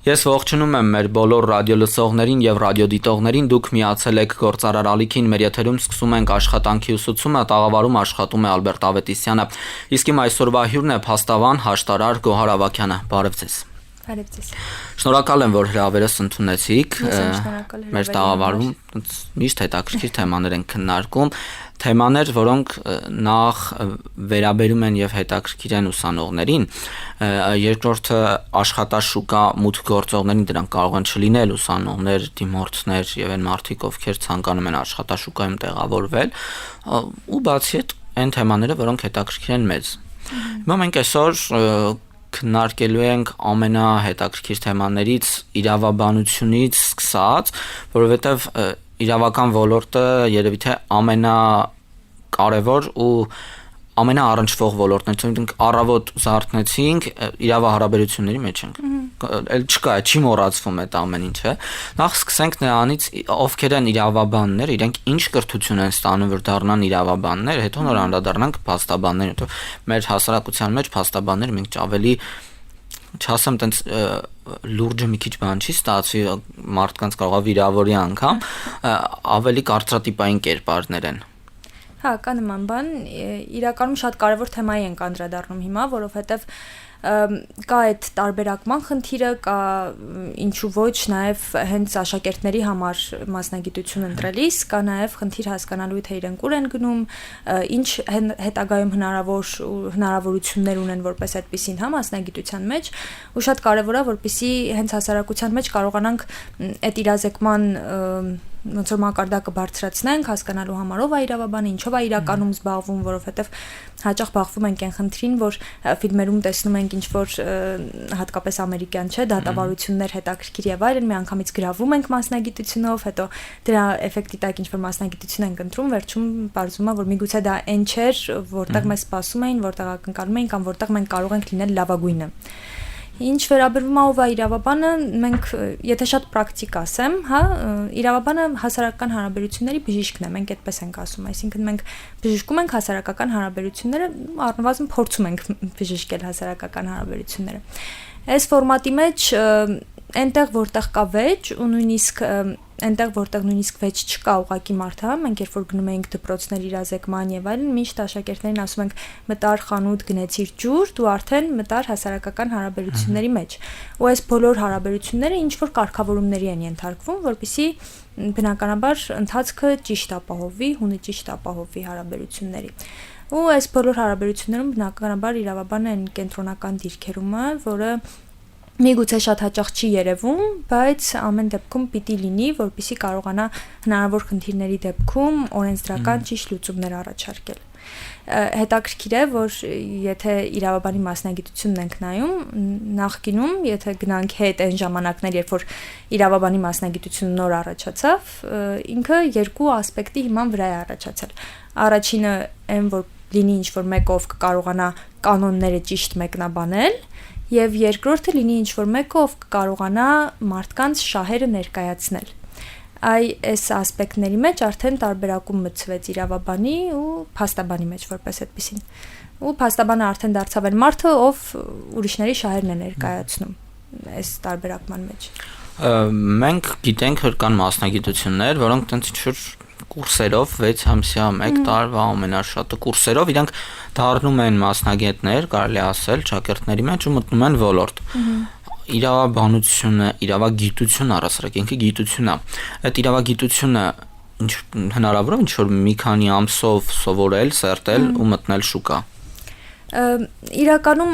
Ես ողջունում եմ մեր բոլոր ռադիոլսողներին եւ ռադիոդիտողներին, դուք միացել եք Գործարար ալիքին, մեր եթերում սկսում ենք աշխատանքի ուսուցումը, տաղավարում աշխատում է Ալբերտ Ավետիսյանը, իսկ իմ այսօրվա հյուրն է փաստաբան, հաշտարար Գոհար Ավագյանը, բարև ձեզ։ Բարև ձեզ։ Շնորհակալ եմ, որ հրավերս ընդունեցիք, մեր տաղավարում միշտ հետաքրքիր թեմաներ են քննարկում, թեմաներ, որոնք նախ վերաբերում են եւ հետաքրքիր են ուսանողներին, երկրորդը աշխատաշուկա մուտք գործողներին, դրանք կարող են չլինել ուսանողներ, դիմորդներ եւ այն մարդիկ, ովքեր ցանկանում են աշխատաշուկայում տեղավորվել, ու բացի այդ այն թեմաները, որոնք հետաքրքիր են մեզ։ Հիմա մենք այսօր քննարկելու ենք ամենահետաքրքիր թեմաներից իրավաբանությունից սկսած, որովհետև իրավական ոլորտը երևի թե ամենակարևոր ու ամենաառնչվող ոլորտներից, մենք առավոտ զարթնեցինք, իրավահարաբերությունների մեջ ենք։ Էլ չկա, չի մոռացվում այդ ամեն ինչը։ Նախ սկսենք նրանից, ովքեր են իրավաբաններ, իրենք ինչ կրթություն են ստանում, որ դառնան իրավաբաններ, հետո նոր անդրադառնանք փաստաբաններին, հետո մեր հասարակության մեջ փաստաբաններ մենք ավելի չասեմ տենց լուրջը մի քիչ բան չի ստացվի, մարդկանց կարող է վիրավորի անգամ, ավելի կարծրատիպային կերպարներ են։ Հա, կա նման բան, իրականում շատ կարևոր թեմայի ենք անդրադառնում հիմա, որովհետև կա այդ տարբերակման խնդիրը, կա ինչու ոչ նաև հենց աշակերտների համար մասնագիտություն ընտրելիս, կա նաև խնդիր հասկանալու թե իրենք ուր են գնում, ինչ հետագայում հնարավորություններ ունեն որպես այդպիսին հա մասնագիտության մեջ, ու շատ կարևոր է, որպեսզի հենց հասարակության մեջ կարողանանք այդ իրազեկման ոնց որ մակարդակը բարձրացնենք, հասկանալու համար ով է իրավաբանը, ինչով է իրականում զբաղվում, որովհետև հաճախ բախվում ենք այն խնդրին, որ ֆիլմերում տեսնում ենք ինչ որ հատկապես ամերիկյան չէ, դատավարություններ հետաքրքիր եւ այլն, մի անգամից գրավում ենք մասնագիտությունով, հետո դրա էֆեկտի տակ ինչ որ մասնագիտություն ենք ընտրում, վերջում բարձում է, որ միգուցե դա այն չէր, որտեղ մեզ սպասում էին, որտեղ ակնկալում էին կամ որտեղ մենք կարող ենք լինել լավագույնը։ Ինչ վերաբերում է ով է իրավաբանը, մենք եթե շատ պրակտիկ ասեմ, հա, իրավաբանը հասարակական հարաբերությունների բժիշկն է, մենք այդպես ենք ասում, այսինքն մենք բժշկում ենք հասարակական հարաբերությունները, առնվազն փորձում ենք բժշկել հասարակական հարաբերությունները։ Այս ֆորմատի մեջ այնտեղ որտեղ կա վեճ ու նույնիսկ այնտեղ որտեղ նույնիսկ վեճ չկա ուղակի մարդը, մենք երբ որ գնում ենք դպրոցներ իրազեկման եւ այլն, միշտ աշակերտներին ասում ենք մտար խանութ գնեցիր ջուր, դու արդեն մտար հասարակական հարաբերությունների մեջ։ Ու այս բոլոր հարաբերությունները ինչ որ կարգավորումների են ենթարկվում, որպեսզի բնականաբար ընթացքը ճիշտ ապահովի, հունը ճիշտ ապահովի հարաբերությունների։ Ու այս բոլոր հարաբերություններում բնականաբար իրավաբանը այն կենտրոնական դիրքերում է, որը միգուցե շատ հաճախ չի երևում, բայց ամեն դեպքում պիտի լինի, որպեսզի կարողանա հնարավոր խնդիրների դեպքում օրենսդրական ճիշտ լուծումներ առաջարկել։ Հետաքրքիր է, որ եթե իրավաբանի մասնագիտությունն ենք նայում, նախկինում, եթե գնանք հետ այն ժամանակներ, երբ որ իրավաբանի մասնագիտությունը նոր առաջացավ, ինքը երկու ասպեկտի հիման վրա է առաջացել։ Առաջինը այն, որ լինի ինչ-որ մեկով կարողանա կանոնները ճիշտ մեկնաբանել, եւ երկրորդը լինի ինչ-որ մեկը, ով կարողանա մարդկանց շահերը ներկայացնել։ Այս ասպեկտների մեջ արդեն տարբերակում մտցվեց իրավաբանի ու փաստաբանի մեջ որպես այդպեսին։ Ու փաստաբանը արդեն դարձավ այն մարդը, ով ուրիշների շահերն է ներկայացնում այս տարբերակման մեջ։ Մենք գիտենք, որ կան մասնագիտություններ, որոնք տենց ինչ-որ կուրսերով 6 ամսյա 1 տարվա ամենաշատը կուրսերով իրանք դառնում են մասնագետներ, կարելի ասել, շակերտների մեջ ու մտնում են ոլորտ։ Իրավաբանությունը, իրավագիտությունը առասարակ ինքը գիտություն է։ Այդ իրավագիտությունը հնարավոր է ինչ որ մի քանի ամսով սովորել, սերտել ու մտնել շուկա։ Իրականում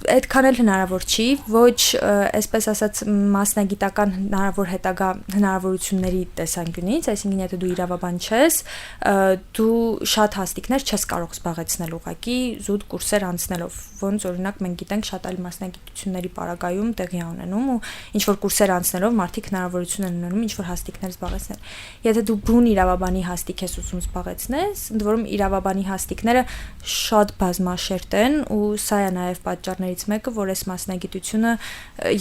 այդքան էլ հնարավոր չի, ոչ այսպես ասած մասնագիտական հնարավոր հետագա հնարավորությունների տեսանկյունից, այսինքն եթե դու իրավաբան ես, դու շատ հաստիկներ չես կարող զբաղեցնել ուղղակի զուտ կուրսեր անցնելով, ոնց օրինակ մենք գիտենք շատ այլ մասնագիտությունների պարագայում տեղի ունենում ու ինչ որ կուրսեր անցնելով մարդիկ հնարավորություն են ունենում ինչ որ հաստիկներ զբաղեցնել։ Եթե դու բուն իրավաբանի հաստիկ ես ուզում զբաղեցնես, ընդ որում իրավաբանի հաստիկները շատ բազմաշերտ են ու սա է նաև պատճառներից մեկը, որ այս մասնագիտությունը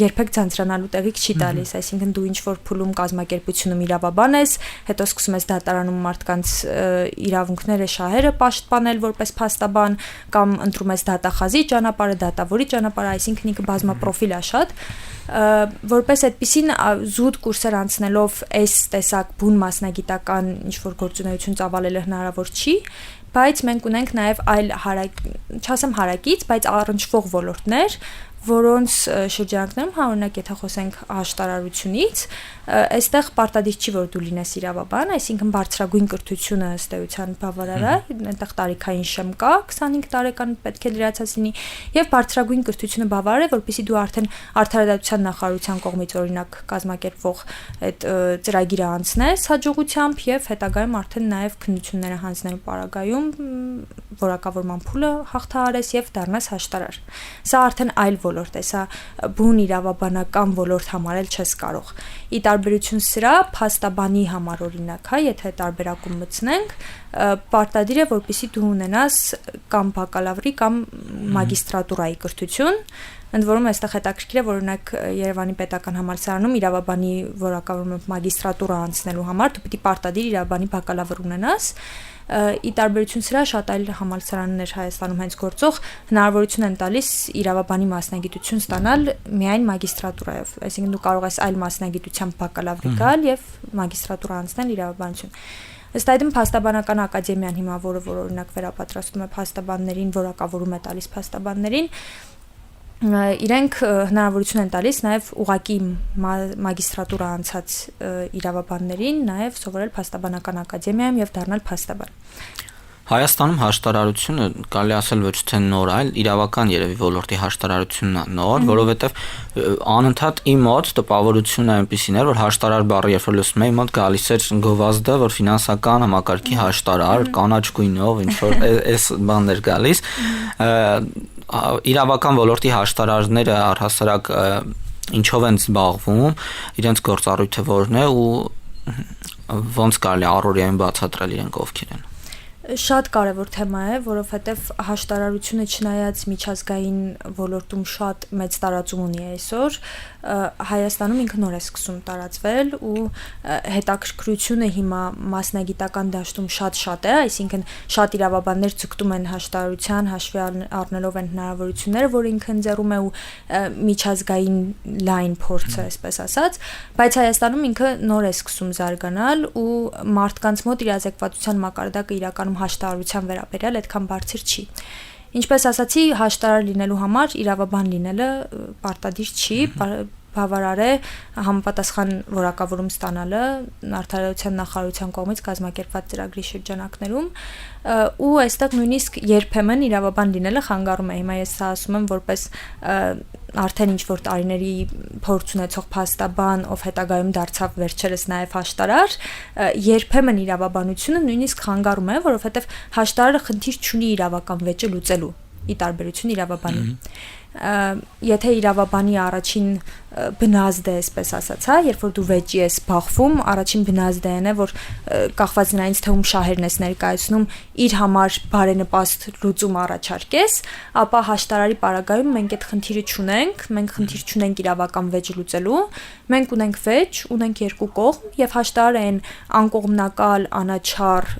երբեք ցանցրանալու տեղիք չի տալիս, այսինքն դու ինչ որ փուլում կազմակերպությունում իրավաբան ես, հետո սկսում ես դատարանում մարդկանց իրավունքները, շահերը պաշտպանել որպես փաստաբան կամ ընտրում ես դատախազի ճանապարհը, դատավորի ճանապարհը, այսինքն ինքը բազմապրոֆիլ է շատ, որպես այդպիսին զուտ կուրսեր անցնելով այս տեսակ բուն մասնագիտական ինչ-որ գործունեություն ծավալելը հնարավոր չի, բայց մենք ունենք նաև այլ չասեմ հարակից, բայց առնչվող ոլորտներ, որոնց շրջանակներում օրինակ եթե խոսենք աշտարարությունից, այստեղ պարտադիր չի որ դու լինես իրավաբան, այսինքն բարձրագույն կրթությունը ըստ էության բավարար է, այնտեղ տարիքային շեմ կա, 25 տարեկան պետք է լրացած լինի, եւ բարձրագույն կրթությունը բավարար է, որպեսզի դու արդեն արդարադատության նախարարության կողմից օրինակ կազմակերպվող այդ ծրագիրը անցնես հաջողությամբ եւ հետագայում արդեն նաեւ քննությունները հանձնելու պարագայում որակավորման փուլը հաղթահարես եւ դառնաս հաշտարար։ Սա արդեն այլ ոլորտ է, սա բուն իրավաբանական ոլորտ համարել չես կարող։ Ի տարբերություն սրա, փաստաբանի համար օրինակ, եթե տարբերակում մտցնենք, պարտադիր է, որպեսզի դու ունենաս կամ բակալավրի կամ մագիստրատուրայի կրթություն, ընդ որում այստեղ հետաքրքիր է, որ օրինակ Երևանի պետական համալսարանում իրավաբանի որակավորում մագիստրատուրա անցնելու համար դու պիտի պարտադիր իրավաբանի բակալավր ունենաս։ Ի տարբերություն սրա շատ այլ համալսարաններ Հայաստանում հենց գործող հնարավորություն են տալիս իրավաբանի մասնագիտություն ստանալ միայն մագիստրատուրայով, այսինքն դու կարող ես այլ մասնագիտությամբ բակալավրի գալ եւ մագիստրատուրա անցնել իրավաբանություն։ Ըստ այդմ փաստաբանական ակադեմիան հիմա որը օրինակ վերապատրաստում է փաստաբաններին, որակավորում է տալիս փաստաբաններին, իրենք հնարավորություն են տալիս նաև ուղղակի մագիստրատուրա անցած իրավաբաններին նաև սովորել փաստաբանական ակադեմիայում եւ դառնալ փաստաբան։ Հայաստանում հաշտարարությունը կարելի ասել ոչ թե նոր, այլ իրավական երևի ոլորտի հաշտարարությունն է նոր, որովհետև անընդհատ իմ մոտ տպավորությունը այնպեսին էր, որ հաշտարար բառը երբ որ լսում եմ, մոտ գալիս էր գովազդը, որ ֆինանսական համակարգի հաշտարար, կանաչ գույնով, ինչ որ այս բանն էր գալիս։ Իրավական ոլորտի հաշտարարները առհասարակ ինչով են զբաղվում, իրենց գործառույթը որն է ու ոնց կարելի առօրյայում բացատրել իրենք ովքեր են։ Շատ կարևոր թեմա է, որովհետև հաշտարարությունը չնայած միջազգային ոլորտում շատ մեծ տարածում ունի այսօր, Հայաստանում ինքը նոր է սկսում տարածվել ու հետաքրքրությունը հիմա մասնագիտական դաշտում շատ է, այսինքն շատ իրավաբաններ ձգտում են հաշտարարության, հաշվի առնելով են հնարավորությունները, որ ինքը ընձեռում է ու միջազգային լայն փորձը, այսպես ասած, բայց Հայաստանում ինքը նոր է սկսում զարգանալ ու մարդկանց մոտ իրազեկվածության մակարդակը իրականում հաշտարարության վերաբերյալ այդքան բարձր չի։ Ինչպես ասացի, հաշտարար լինելու համար իրավաբան լինելը պարտադիր չի, բավարար է համապատասխան որակավորում ստանալը արդարադատության նախարարության կողմից կազմակերպված ծրագրի շրջանակներում ու այստեղ նույնիսկ երբեմն իրավաբան լինելը խանգարում է։ Հիմա ես սա ասում եմ որպես արդեն ինչ-որ տարիների փորձ ունեցող փաստաբան, ով հետագայում դարձավ վերջերս նաև հաշտարար, երբեմն իրավաբանությունը նույնիսկ խանգարում է, որովհետև հաշտարարը խնդիր չունի իրավական վեճը լուծելու, ի տարբերություն իրավաբանի։ Եթե իրավաբանի առաջին բնազդը, այսպես ասած, երբ որ դու վեճի ես բախվում, առաջին բնազդը այն է, որ կախված նրանից թե ում շահերն ես ներկայացնում, իր համար բարենպաստ լուծում առաջարկես, ապա հաշտարարի պարագայում մենք այդ խնդիրը չունենք, մենք խնդիր չունենք իրավական վեճ լուծելու, մենք ունենք վեճ, ունենք երկու կողմ եւ հաշտարարը այն անկողմնակալ, անաչառ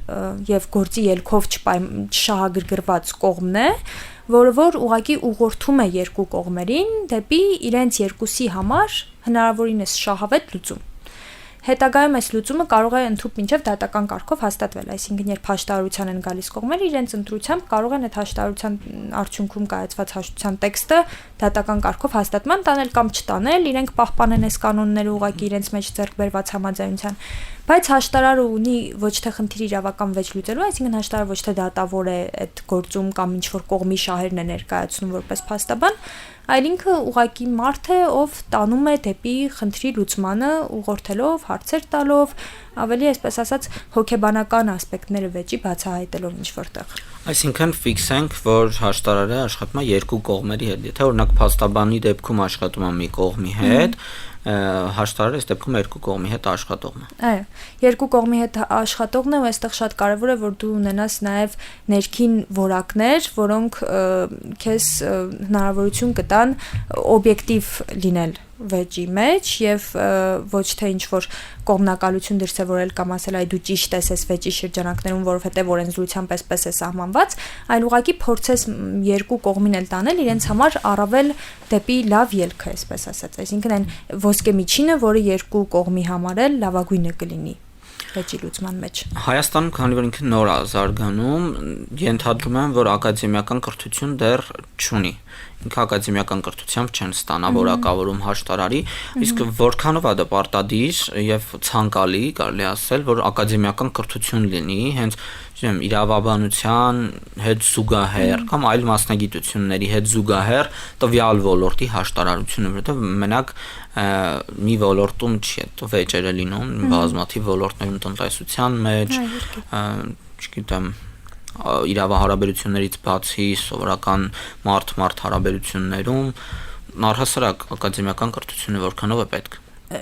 եւ գործի ելքով չշահագրգռված կողմն է, որ ուղղակի ուղղորդում է երկու կողմերին դեպի իրենց երկուսի համար հնարավորինս շահավետ լուծում։ Հետագայում այս լուծումը կարող է ընդհանուր մինչև դատական կարգով հաստատվել, այսինքն երբ հաշտարարության են գալիս կողմերը, իրենց ընտրությամբ կարող են այդ հաշտարարության արդյունքում կայացված հաշտության տեքստը դատական կարգով հաստատման տանել կամ չտանել, իրենք պահպանեն այս կանոնները ուղղակի իրենց մեջ ձեռք բերված համաձայնության։ Բայց հաշտարարը ունի ոչ թե խնդիր իրավական վեճ լուծելու, այսինքն հաշտարարը ոչ թե դատավոր է այդ գործում կամ ինչ-որ կողմի շահերն է ներկայացնում որպես փաստաբան, այլ ինքը ուղղակի մարդ է, ով տանում է դեպի խնդրի լուծմանը, ուղղորդելով, հարցեր տալով, ավելի այսպես ասած հոգեբանական ասպեկտները վեճի բացահայտելով ինչ-որտեղ։ Այսինքն ֆիքսենք, որ հաշտարարը աշխատում է երկու կողմերի հետ, եթե օրինակ փաստաբանի դեպքում աշխատում է մի կողմի հետ, հաշտարարը այս դեպքում երկու կողմի հետ աշխատողն է։ Այո, երկու կողմի հետ աշխատողն է ու այստեղ շատ կարևոր է, որ դու ունենաս նաև ներքին որակներ, որոնք քեզ հնարավորություն կտան օբյեկտիվ լինել վեճի մեջ եւ ոչ թե ինչ որ կողմնակալություն դրսևորել կամ ասել այ դու ճիշտ ես այս վեճի շրջանակներում, որովհետեւ օրենսդրությամբ էսպես է սահմանված, այլ ուղղակի փորձես երկու կողմին էլ տանել իրենց համար առավել դեպի լավ ելքը, այսպես ասած, այսինքն այն ոսկե միջինը, որը երկու կողմի համար էլ լավագույնը կլինի վեճի լուծման մեջ։ Հայաստանում, քանի որ ինքը նոր է զարգանում, ենթադրում եմ, որ ակադեմիական կրթություն դեռ չունի։ Ինքը ակադեմիական կրթությամբ չեն ստանա որակավորում հաշտարարի, իսկ որքանով է դա պարտադիր եւ ցանկալի, կարելի ասել, որ ակադեմիական կրթություն լինի, հենց իրավաբանության հետ զուգահեռ կամ այլ մասնագիտությունների հետ զուգահեռ տվյալ ոլորտի հաշտարարությունը, որովհետեւ մենակ մի ոլորտում չի, այդ վեճերը լինում, բազմաթիվ ոլորտներում տնտեսության մեջ, չգիտեմ, իրավահարաբերություններից բացի սովորական մարդ-մարդ հարաբերություններում առհասարակ ակադեմիական կրթությունը որքանով է պետք։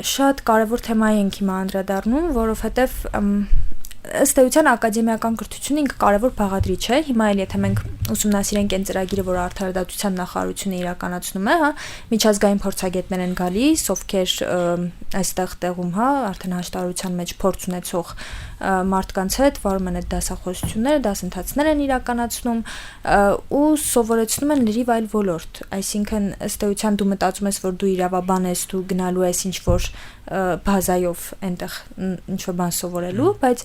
Շատ կարևոր թեմայի ենք հիմա անդրադառնում, որովհետև ըստ էության ակադեմիական կրթությունը ինքը կարևոր բաղադրիչ է։ Հիմա էլ եթե մենք ուսումնասիրենք այն ծրագիրը, որ Արդարադատության նախարարությունը իրականացնում է, միջազգային փորձագետներ են գալիս, ովքեր այստեղ տեղում, արդեն հաշտարարության մեջ փորձ ունեցող մարդկանց հետ վարում են այդ դասախոսությունները, դասընթացներ են իրականացնում ու սովորեցնում են լրիվ այլ ոլորտ։ Այսինքն ըստ էության դու մտածում ես, որ դու իրավաբան ես, դու գնալու ես ինչ-որ բազայով այնտեղ ինչ-որ բան սովորելու, բայց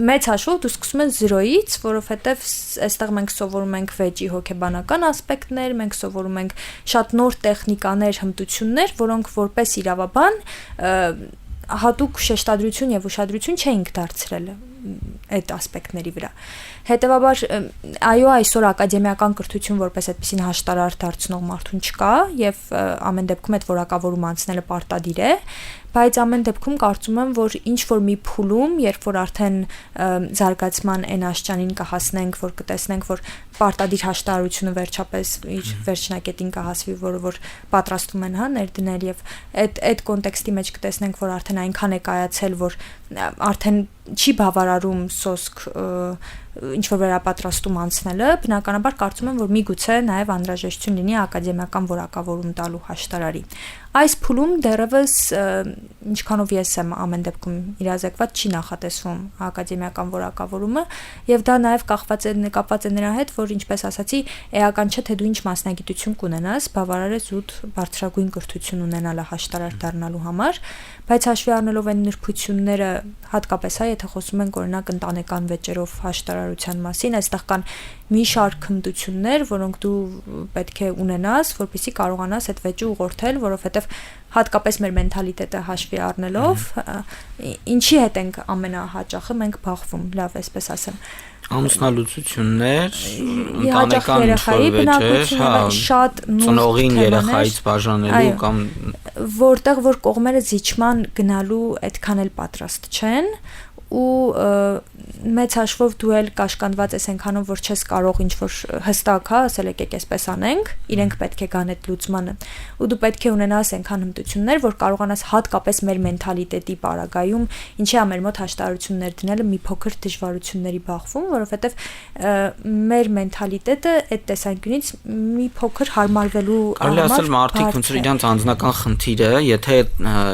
մեծ հաշվով դու սկսում ես 0-ից, որովհետև այստեղ մենք սովորում ենք վեճի հոգեբանական ասպեկտներ, մենք սովորում ենք շատ նոր տեխնիկաներ, հմտություններ, որոնք որպես իրավաբան հատուկ շեշտադրություն եւ ուշադրություն չէինք դարձրել այդ ասպեկտների վրա։ Հետևաբար այո, այսօր ակադեմիական կրթություն որպես այդպեսին հաշտարար դարձնող մարդուն չկա եւ ամեն դեպքում այդ որակավորում անցնելը պարտադիր է, բայց ամեն դեպքում կարծում եմ, որ ինչ որ մի փուլում, երբ որ արդեն զարգացման այն աշճանին կհասնենք, որ կտեսնենք, որ պարտադիր հաշտարարությունը վերջապես իր վերջնակետին կհասվի, որ պատրաստում են ներդնել եւ այդ կոնտեքստի մեջ կտեսնենք, որ արդեն այնքան է կայացել, որ արդեն չի բավարարում սոսկ ինչ որ վերապատրաստում անցնելը, բնականաբար կարծում եմ, որ միգուցե նաև անհրաժեշտություն լինի ակադեմիական որակավորում տալու հաշտարարի։ Այս փուլում դեռևս ինչքանով ես եմ ամեն դեպքում իրազեկված չի նախատեսվում ակադեմիական որակավորումը եւ դա նաև կապված է նրա հետ, որ ինչպես ասացի, էական չէ թե դու ինչ մասնագիտություն կունենաս, բավարար է զուտ բարձրագույն կրթություն ունենալը հաշտարար դառնալու համար, բայց հաշվի առնելով այն նրբությունները, հատկապես եթե խոսում ենք օրինակ ընտանեկան վեճերով հաշտարարության մասին, այստեղ կան մի շարք հմտություններ, որոնք դու պետք է ունենաս, որպեսզի կարողանաս այդ վեճը ուղղորդել, որովհետև հատկապես մեր մենթալիտետը հաշվի առնելով, ինչի հետ ենք ամենահաճախը մենք բախվում, լավ, այսպես ասեմ։ Ամուսնալուծություններ, ընտանեկան վեճեր, շատ ծնողին երեխայից բաժանելու կամ որտեղ որ կողմերը զիջման գնալու այդքան էլ պատրաստ չեն ու մեծ հաշվով դու էլ կաշկանդված ես այնքանով, որ չես կարող ինչ-որ հստակ, ասել եկեք այսպես անենք, իրենք պետք է գան այդ լուծմանը, ու դու պետք է ունենաս այնքան հմտություններ, որ կարողանաս հատկապես մեր մենթալիտետի պարագայում, ինչի է մեր մոտ հաշտարարություններ դնելը մի փոքր դժվարությունների բախվում, որովհետև մեր մենթալիտետը այդ տեսանկյունից մի փոքր հարմարվելու համար ասել մարդիկ ոնց որ իրանց անձնական խնդիրը, եթե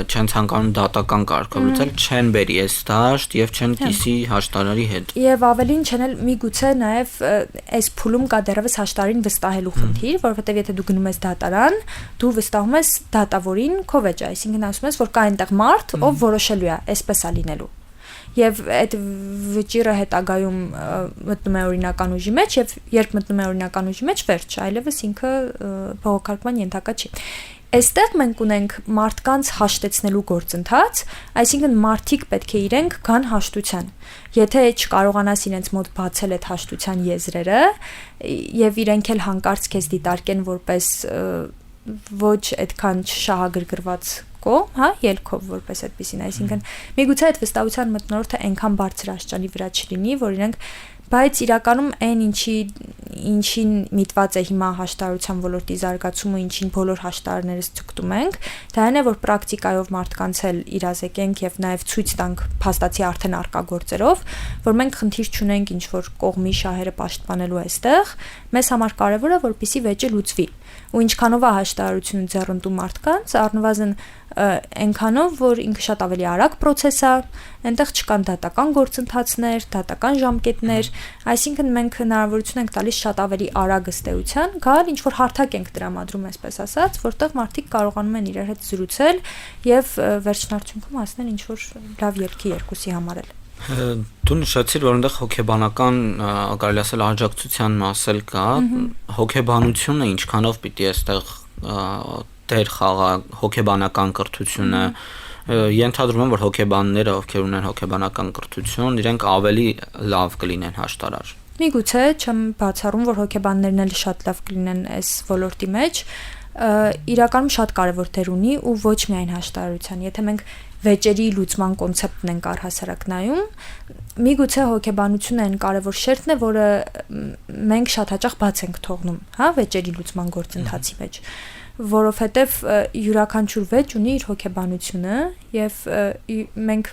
չեն ցանկանում դատական կարգով լուծել, չեն բերի այս դաշտ եւ չեն կիսի հաշտարարի հետ։ Եվ ավելին չեն էլ միգուցե նաև այս փուլում կա դեռևս հաշտարարին վստահելու խնդիր, որովհետև եթե դու գնում ես դատարան, դու վստահում ես դատավորին քո վեճը, այսինքն ասում ես, որ կա այնտեղ մարդ, ով որոշելու է, այսպես է լինելու։ Եվ այդ վճիրը հետագայում մտնում է օրինական ուժի մեջ եւ երբ մտնում է օրինական ուժի մեջ, վերջ, այլևս ինքը բողոքարկման ենթակա չի։ Այստեղ մենք ունենք մարդկանց հաշտեցնելու գործընթաց, այսինքն մարդիկ պետք է իրենք գան հաշտության։ Եթե չկարողանաս իրենց մոտ բացել այդ հաշտության եզրերը եւ իրենք էլ հանկարծ քեզ դիտարկեն որպես ոչ այդքան շահագրգռված կողմ, ելքով որպես այդպեսին, այսինքն միգուցե այդ վստահության մթնոլորտը այնքան բարձր աշճանի վրա չլինի, որ իրենք Բայց իրականում այն ինչին միտված է հիմա հաշտարարության ոլորտի զարգացումը, ինչին բոլոր հաշտարարներս ցկտում ենք, դա այն է, որ պրակտիկայով մարդկանց էլ իրազեկենք եւ նաեւ ցույց տանք փաստացի արդեն արկա գործերով, որ մենք խնդիր չունենք ինչ որ կողմի շահերը պաշտպանելու այստեղ, մեզ համար կարեւոր է, որպեսզի վեճը լուծվի։ Ու ինչքանով է հաշտարարությունը ձեռնտու մարդկանց, առնվազն այնքանով, որ ինքը շատ ավելի արագ process է, այնտեղ չկան դատական գործընթացներ, դատական ժամկետներ, այսինքն մենք հնարավորություն ենք տալիս շատ ավելի արագ ըստեյության գալ, ինչ որ հարթակ ենք տրամադրում, այսպես ասած, որտեղ մարդիկ կարողանում են իրար հետ զրուցել եւ վերջնարդյունքում հասնել ինչ որ լավ ելքի երկուսի համար էլ։ Դու նշեցիր, որ այնտեղ հոգեբանական, կարելի ասել, աջակցության մասել կա, հոգեբանությունը ինչքանով պիտի այստեղ դեր խաղա հոգեբանական կրթությունը, ենթադրում եմ, որ հոգեբանները, ովքեր ունեն հոգեբանական կրթություն, իրենք ավելի լավ կլինեն հաշտարար։ Միգուցե չեմ բացառում, որ հոգեբաններն էլ շատ լավ կլինեն այս ոլորտի մեջ, իրականում շատ կարևոր դեր ունի ու ոչ միայն հաշտարարության, եթե մենք վեճերի լուծման կոնցեպտն ենք առհասարակ նայում, միգուցե հոգեբանությունը այն կարևոր շերտն է, որը մենք շատ հաճախ բաց ենք թողնում, հա, վեճերի լուծման գործընթացի մեջ, որովհետև յուրաքանչյուր վեճ ունի իր հոգեբանությունը եւ մենք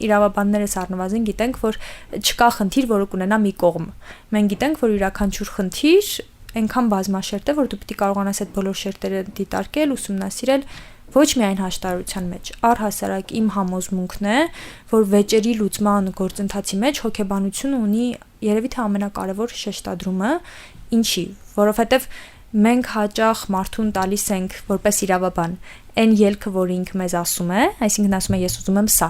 իրավաբաններս առնվազն գիտենք, որ չկա խնդիր, որը կունենա մի կողմ։ Մենք գիտենք, որ յուրաքանչյուր խնդիր այնքան բազմաշերտ է, որ դու պիտի կարողանաս այդ բոլոր շերտերը դիտարկել, ուսումնասիրել ոչ միայն հաշտարարության մեջ, առհասարակ իմ համոզմունքն է, որ վեճերի լուծման գործընթացի մեջ հոգեբանությունը ունի երևի թե ամենակարևոր շեշտադրումը, ինչի, որովհետև մենք հաճախ մարդուն տալիս ենք որպես իրավաբան այն ելքը, որ ինքը մեզ ասում է, այսինքն ասում է ես ուզում եմ սա։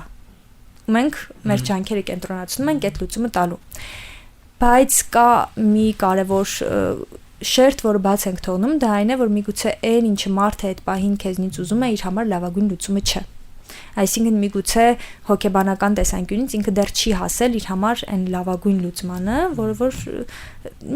Ու մենք մեր ջանքերը կենտրոնացնում ենք այդ լուծումը տալու։ Բայց կա մի կարևոր շերտ, որը բաց ենք թողնում, դա այն է, որ միգուցե այն ինչը մարդը այդ պահին քեզնից ուզում է, իր համար լավագույն լուծումը չէ։ Այսինքն միգուցե հոգեբանական տեսանկյունից ինքը դեռ չի հասել իր համար այն լավագույն լուծմանը, որը որ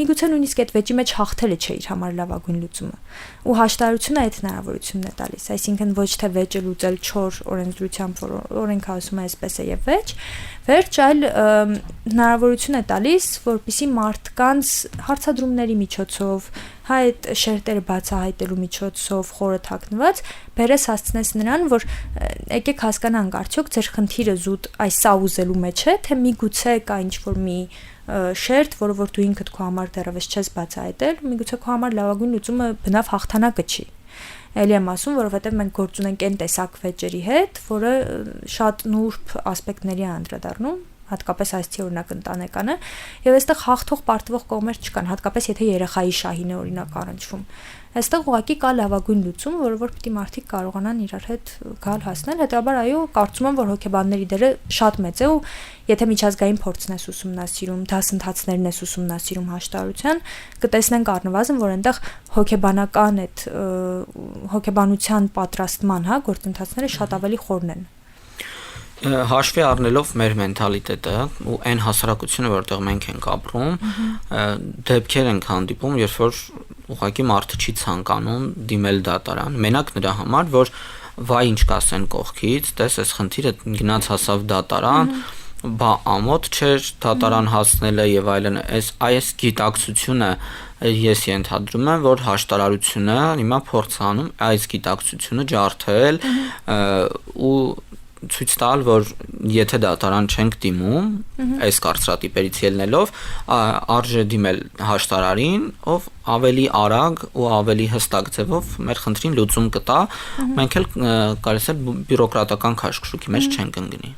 միգուցե նույնիսկ այդ վեճի մեջ հաղթելը չէ իր համար լավագույն լուծումը։ Ու հաշտարարությունը այդ հնարավորությունն է տալիս, այսինքն ոչ թե վեճը լուծել չոր օրենսդրությամբ, որ օրենքը ասում է այսպես է եւ վերջ, այլ հնարավորություն է տալիս, որպեսզի մարդկանց հարցադրումների միջոցով, հա այդ շերտերը բացահայտելու միջոցով խորը թաքնված բերես հասցնես նրան, որ եկեք հասկանանք արդյոք ձեր խնդիրը զուտ այս սա ուզելու մեջ է, թե միգուցե կա ինչ-որ մի շերտ, որը որ դու ինքդ քո համար դեռևս չես բացահայտել, միգուցե քո համար լավագույն լուծումը բնավ հաղթանակը չի։ Էլի եմ ասում, որովհետև մենք գործ ունենք այն տեսակ վեճերի հետ, որը շատ նուրբ ասպեկտների է անդրադառնում, հատկապես այսցի օրինակ ընտանեկանը, եւ այստեղ հաղթող պարտվող կողմեր չկան, հատկապես եթե երեխայի շահին է օրինակ առնչվում։ Այստեղ ուղղակի կա լավագույն լուծում, որը որ պիտի մարդիկ կարողանան իրար հետ գալ հասնել, հետաբար այո, կարծում եմ, որ հոգեբանների դերը շատ մեծ է ու եթե միջազգային փորձն ես ուսումնասիրում, դասընթացներն ես ուսումնասիրում հաշտարարության, կտեսնենք առնվազն, որ այնտեղ հոգեբանական այդ հոգեբանության պատրաստման, հա, գործընթացները շատ ավելի խորն են։ Հաշվի առնելով մեր մենթալիտետը ու այն հասարակությունը, որտեղ մենք ենք ապրում, դեպքեր ենք հանդիպում, երբ որ ուղղակի մարդը չի ցանկանում դիմել դատարան, մենակ նրա համար, որ վայ ինչ կասեն կողքից, տես այս խնդիրը գնաց հասավ դատարան, բա ամոթ չէր դատարան հասնելը եւ այլն, այս գիտակցությունը ես ենթադրում եմ, որ հաշտարարությունը հիմա փորձ անում այս գիտակցությունը ջարդել ու ցույց տալ, որ եթե դատարան չենք դիմում, այս կարծրատիպերից ելնելով, արժե դիմել հաշտարարին, ով ավելի արագ ու ավելի հստակ ձևով մեր խնդրին լուծում կտա, մենք էլ կարելի ասել բյուրոկրատական քաշքշուկի մեջ չենք ընկնի։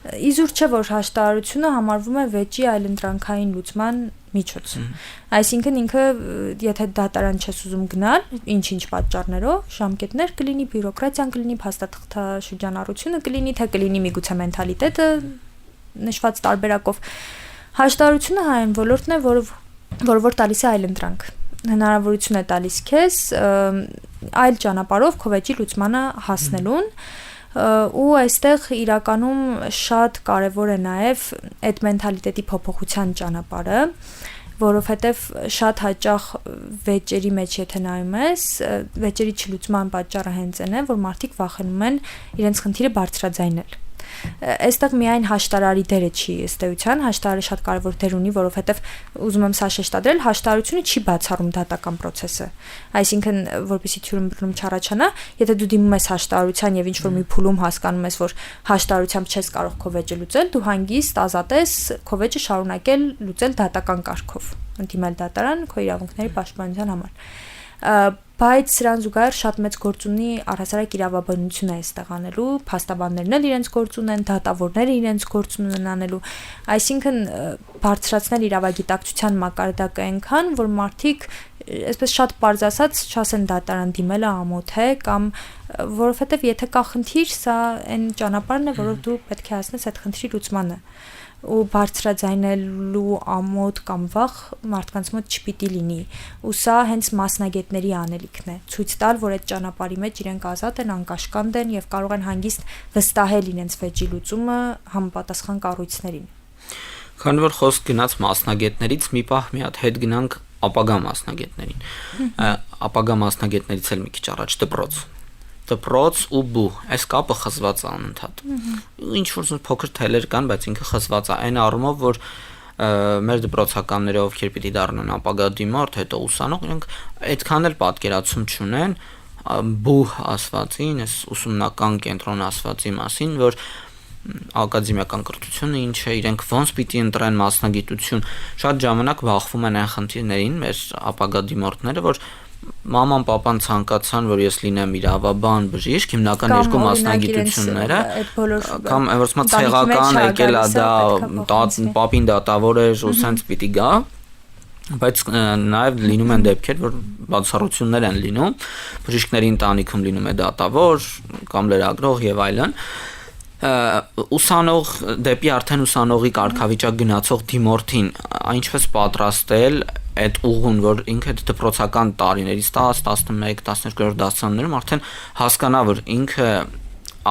Իզուր չէ, որ հաշտարարությունը համարվում է վեճի այլընտրանքային լուծման միջոց։ Այսինքն ինքը, եթե դատարան չես ուզում գնալ, ինչ-ինչ պատճառներով, ժամկետներ կլինի, բյուրոկրատիան կլինի, փաստաթղթաշրջանառությունը կլինի, թե կլինի միգուցե մենթալիտետը նշված տարբերակով։ Հաշտարարությունը այն ոլորտն է, որ տալիս է այլընտրանք։ Հնարավորություն է տալիս քեզ այլ ճանապարհով քո վեճի լուծմանը հասնելուն ու այստեղ իրականում շատ կարևոր է նաև այդ մենթալիտետի փոփոխության ճանապարհը, որովհետև շատ հաճախ վեճերի մեջ եթե նայում ես, վեճերի չլուծման պատճառը հենց այն է, որ մարդիկ վախենում են իրենց խնդիրը բարձրաձայնել։ Այստեղ միայն հաշտարարի դերը չի ըստ էության, հաշտարարը շատ կարևոր դեր ունի, որովհետև ուզում եմ սա շեշտադրել, հաշտարարությունը չի բացառում դատական process-ը։ Այսինքն, որպեսզի թյուրըմբռնում չառաջանա, եթե դու դիմում ես հաշտարարության եւ ինչ-որ մի փուլում հասկանում ես, որ հաշտարարությամբ չես կարող քո վեճը լուծել, դու հանգիստ ազատ ես քո վեճը շարունակել լուծել դատական կարգով, ընդդիմել դատարան քո իրավունքների պաշտպանության համար։ Բայց սրան զուգահեռ շատ մեծ գործ ունի առհասարակ իրավաբանությունը այստեղ անելու, փաստաբաններն էլ իրենց գործ ունեն, դատավորները իրենց գործ ունեն անելու, այսինքն բարձրացնել իրավագիտակցության մակարդակը այնքան, որ մարդիկ այսպես շատ պարզ ասած չասեն դատարան դիմելը ամոթ է կամ որովհետև եթե կա խնդիր, սա այն ճանապարհն է, որով դու պետք է հասնես այդ խնդրի լուծմանը ու բարձրաձայնելու ամոթ կամ վախ մարդկանց մոտ չպիտի լինի ու սա հենց մասնագետների անելիքն է ցույց տալ որ այդ ճանապարհի մեջ իրենք ազատ են անկաշկանդ են եւ կարող են հանգիստ վստահել իրենց վեճի լուծումը համապատասխան կառույցներին քանի որ խոսք գնաց մասնագետներից մի պահ մի հատ հետ գնանք ապագա մասնագետներին ապագա մասնագետներից էլ մի քիչ առաջ դպրոց ու բու այս կապը խզված է անընդհատ ինչ որ փոքր թելեր կան բայց ինքը խզված է այն առումով որ մեր դպրոցականները ովքեր պիտի դառնան ապագա դիմորդ հետո ուսանող իրենք այդքան էլ պատկերացում չունեն բու ասվածին այս ուսումնական կենտրոն ասվածի մասին որ ակադեմիական կրթությունը ինչ է իրենք ոնց պիտի ընտրեն մասնագիտություն շատ ժամանակ բախվում են այն խնդիրներին մեր ապագա դիմորդները որ մաման պապան ցանկացան որ ես լինեմ իրավաբան բժիշկ հիմնական երկու մասնագիտությունները կամ որպես մա ցեղական եկել է դա պապին դատավոր էր ու սենց պիտի գա բայց նաև լինում են դեպքեր որ բացառություններ են լինում բժիշկների ընտանիքում լինում է դատավոր կամ լրագրող եւ այլն ուսանող դեպի արդեն ուսանողի կարգավիճակ գնացող դիմորդին ինչպես պատրաստել այդ ուղուն որ ինքը դպրոցական տարիներից 10, 11, 12-րդ դասարաններում արդեն հասկանա որ ինքը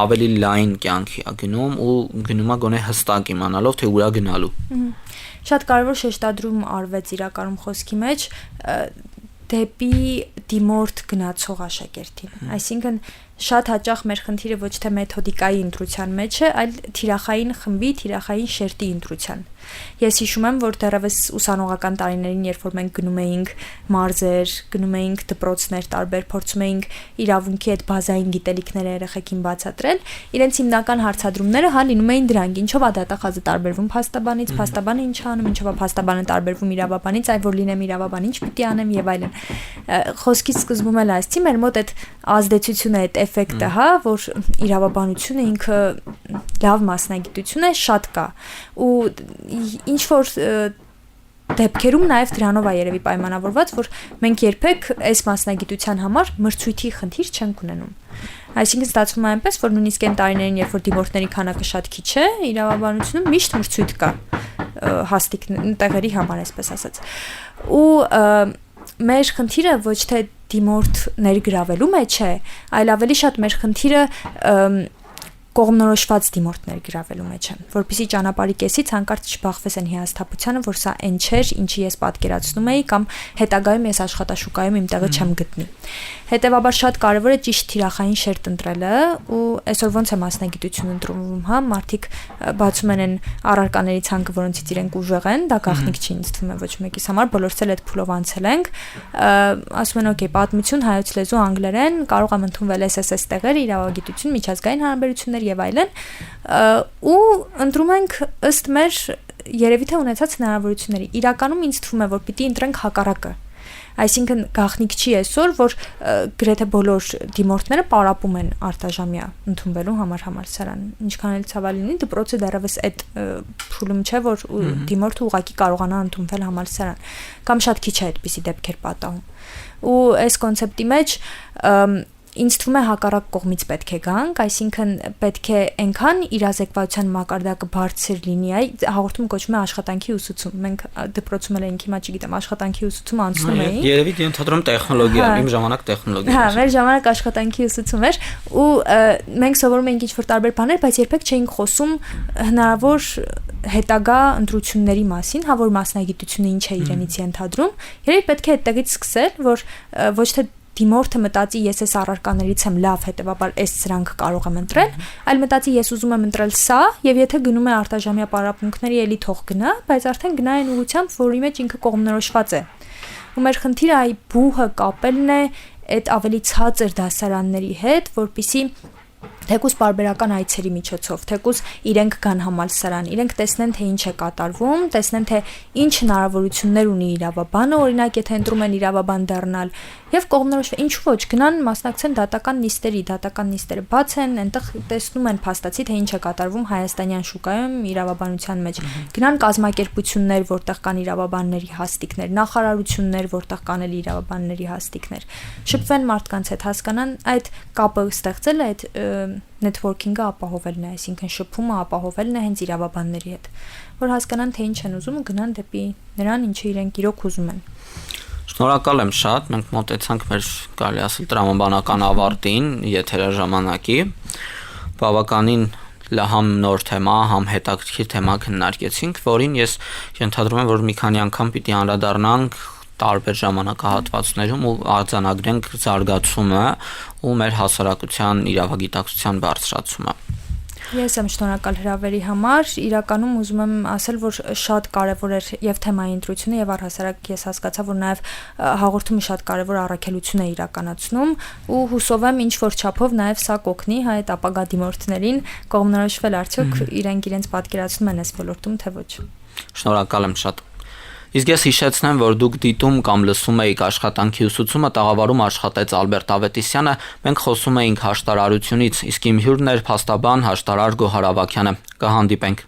ավելի լայն կյանքի է գնում ու գնում է գոնե հստակ իմանալով թե ուրա գնալու շատ կարևոր շեշտադրում արվեց իրականում խոսքի մեջ դեպի դիմորդ գնացող աշակերտին այսինքն շատ հաճախ մեր խնդիրը ոչ թե մեթոդիկայի ընտրության մեջ է, այլ թիրախային խմբի, թիրախային շերտի ընտրության։ Ես հիշում եմ, որ դեռևս ուսանողական տարիներին, երբ որ մենք գնում էինք մարզեր, գնում էինք դպրոցներ տարբեր, փորձում էինք իրավունքի այդ բազային գիտելիքները երեխեքին բացատրել, իրենց հիմնական հարցադրումները հա լինում էին դրանք, ինչով է դատախազը տարբերվում փաստաբանից, փաստաբանը ինչ անում, ինչով է փաստաբանը տարբերվում իրավաբանից, այ որ լինեմ իրավաբան ինչ պիտի անեմ եւ այլն։ Խոսքից սկզբում էլ ասացի, մեր մոտ այդ ազդեցությունը, այդ էֆեկտը, հա, որ իրավաբանությունը ինքը լավ մասնագիտություն է, շատ կա ու ինչ որ դեպքերում նաև դրանով է երևի պայմանավորված, որ մենք երբեք այս մասնագիտության համար մրցույթի խնդիր չենք ունենում։ Այսինքն ստացվում է այնպես, որ նույնիսկ այն տարիներին, երբ որ դիմորդների քանակը շատ քիչ է, իրավաբանությունում միշտ մրցույթ կա հաստիկ տեղերի համար, այսպես ասած։ Ու մեր խնդիրը ոչ թե դիմորդ ներգրավելու մեջ է, այլ ավելի շատ մեր խնդիրը կողմնորոշված դիմորդներ գրավելու մեջ են, որպեսզի ճանապարհի կեսից հանկարծ չբախվես այն հիասթափությանը, որ սա այն չէր, ինչի ես պատկերացնում էի կամ հետագայում ես աշխատաշուկայում իմ տեղը չեմ գտնի։ Հետևաբար շատ կարևոր է ճիշտ թիրախային շերտ ընտրելը ու այսօր ոնց է մասնագիտություն ընտրվում, հա, մարդիկ բացում են այն առարկաների ցանկը, որոնցից իրենք ուժեղ են, դա գաղտնիք չի ինձ թվում է ոչ մեկիս համար, բոլորս էլ այդ փուլով անցել ենք, ասում են օքեյ, պատմություն, հայոց լեզու, անգլերեն, կարող եմ ընդունվել SSS տեղեր, իրավագիտություն, միջազգային հարաբերություններ եւ այլն ու ընտրում ենք ըստ մեր երևի թե ունեցած հնարավորությունների իրականում ինձ թվում է որ պիտի ընտրենք հակառակը այսինքն գաղտնիք չի այսօր որ գրեթե բոլոր դիմորդները պարապում են արտաժամյա ընդունվելու համար համալսարան ինչքան էլ ցավալի լինի դպրոցը դեռևս այդ փուլում չէ որ դիմորդը ուղղակի կարողանա ընդունվել համալսարան կամ շատ քիչ է այդպիսի դեպքեր պատահում ու այս կոնցեպտի մեջ ինձ թվում է հակառակ կողմից պետք է գանք, այսինքն պետք է այնքան իրազեկվածության մակարդակը բարձր լինի, այ հաղորդում կոչվում է աշխատանքի ուսուցում։ Մենք դպրոցում էլ ենք հիմա չգիտեմ, աշխատանքի ուսուցում անցնում էինք։ Երևի ընդհանրում տեխնոլոգիա, իմ ժամանակ տեխնոլոգիա։ Հա, մեր ժամանակ աշխատանքի ուսուցում էր ու մենք սովորում էինք ինչ-որ տարբեր բաներ, բայց երբեք չէինք խոսում հնարավոր հետագա ընտրությունների մասին, հա որ մասնագիտությունը ինչ է իրենից ենթադրում։ Երևի պետք է այդտեղից սկսել, որ ոչ թե դիմորդը մտածի ես այս առարկաներից եմ լավ, հետեւաբար այս սրանք կարող եմ ընտրել, այլ մտածի ես ուզում եմ ընտրել սա, եւ եթե գնում է արտաժամյա պարապմունքների, էլի թող գնա, բայց արդեն գնա այն ուղղությամբ, որի մեջ ինքը կողմնորոշված է։ Ու մեր խնդիրը այ բուհը կապելն է այդ ավելի ցածր դասարանների հետ, որպիսի թեկուզ բարբերական այցերի միջոցով, թեկուզ իրենք գան համալսարան, իրենք տեսնեն թե ինչ է կատարվում, տեսնեն թե ինչ հնարավորություններ ունի իրավաբանը, օրինակ եթե ընտրում են իրավաբան դառնալ, եւ կողմնորոշվեն, ինչու ոչ, գնան մասնակցեն դատական նիստերը բաց են, այնտեղ տեսնում են փաստացի թե ինչ է կատարվում հայաստանյան շուկայում իրավաբանության մեջ։ Գնան կազմակերպություններ, որտեղ կան իրավաբանների հաստիկներ, նախարարություններ, որտեղ կան էլ իրավաբանների հաստիկներ։ Շփվեն մարդկանց հետ, հասկանան այդ կապը ստեղծելը, այդ networking-ը ապահովելն է, այսինքն շփումը ապահովելն է հենց իրավաբանների հետ, որ հասկանան թե ինչ են ուզում ու գնան դեպի նրան, ինչը իրենք իրոք ուզում են։ Շնորհակալ եմ շատ, մենք մոտեցանք մեր կարելի ասել տրամաբանական ավարտին, եթեր ժամանակի, բավականին համ նոր թեմա, համ հետաքրքիր թեմա քննարկեցինք, որին ես ենթադրում եմ, որ մի քանի անգամ պիտի անդրադառնանք տարբեր ժամանակահատվածներում ու արձանագրենք զարգացումը ու մեր հասարակության իրավագիտակցության բարձրացումը։ Ես եմ շնորհակալ հրավերի համար, իրականում ուզում եմ ասել, որ շատ կարևոր էր եւ թեմայի ընտրությունը եւ առհասարակ ես հասկացա, որ նաեւ հաղորդումը շատ կարևոր առաքելություն է իրականացնում ու հուսով եմ ինչ որ չափով նաեւ սա կօգնի այդ ապագա դիմորդներին կողմնորոշվել արդյոք իրենց պատկերացնում են այս ոլորտում թե ոչ։ Շնորհակալ եմ շատ։ Իսկ ես հիշեցնեմ, որ դուք դիտում կամ լսում եք աշխատանքի ուսուցումը տաղավարում աշխատեց Ալբերտ Ավետիսյանը, մենք խոսում էինք հաշտարարությունից, իսկ իմ հյուրն էր փաստաբան հաշտարար Գոհար Ավագյանը։ Կհանդիպենք։